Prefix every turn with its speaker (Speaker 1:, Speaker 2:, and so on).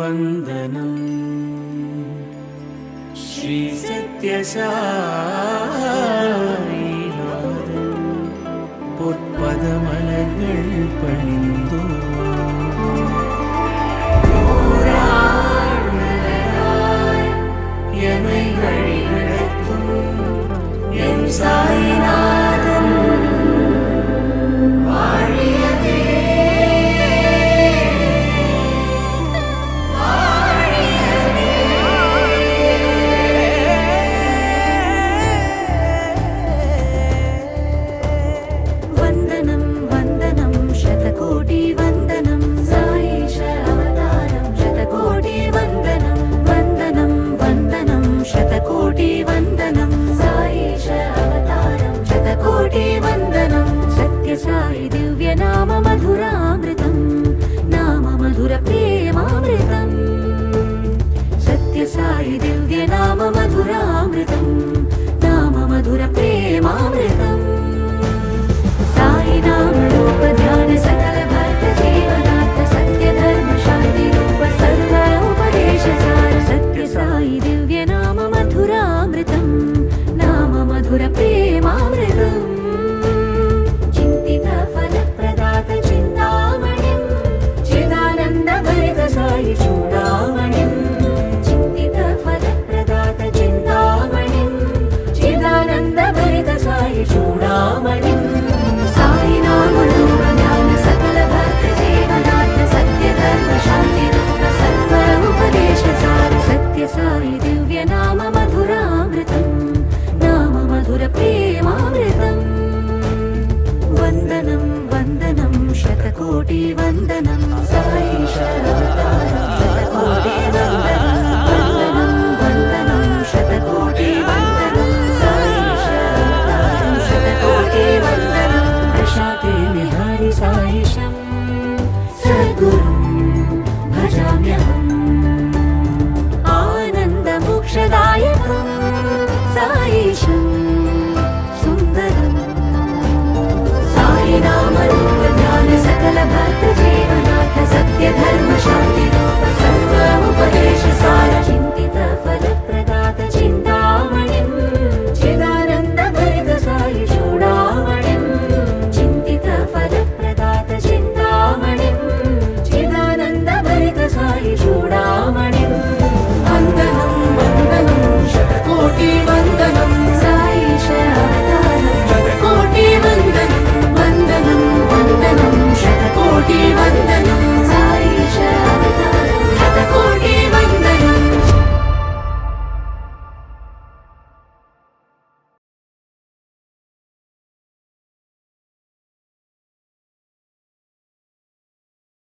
Speaker 1: वन्दनं श्री सत्यसाईनाथन பொற்பதமலர்கள் பணிந்தோ எமை வழி நடத்தும் என் சாய்நாதன் வாழியவே साई दिव्य नाम मधुरामृतं नाम मधुर प्रेमामृतं सत्य साई दिव्य नाम मधुरामृतं नाम मधुर प्रेमामृतं साई नाम रूप ध्यान सकल भक्त जीवनाथ सत्य धर्म शांति रूप सर्व उपदेश सार सत्य साई दिव्य नाम मधुरामृतं नाम मधुर प्रेमामृतं साई चूडामणिं चिन्तित फलप्रदात चिन्तामणिं चिदानन्दभरित साई चूडामणिं साई नाम रूप ध्यान सकल भक्त जीवनाथ सत्य धर्म शांति रूप सर्व उपदेश सार सत्य साई दिव्य नाम मधुरामृतं नाम मधुर प्रेमामृतं वन्दनं वन्दनं शतकोटि वन्दनं साई शरवतारं शतकोटि वन्दनं वन्दनं शतकोटि वन्दनं साई शरवतारं शतकोटि वन्दनं प्रशाते विहारि साईशं सद्गुरुं भजाम्यहम् आनन्दमोक्षदायकं साईशम्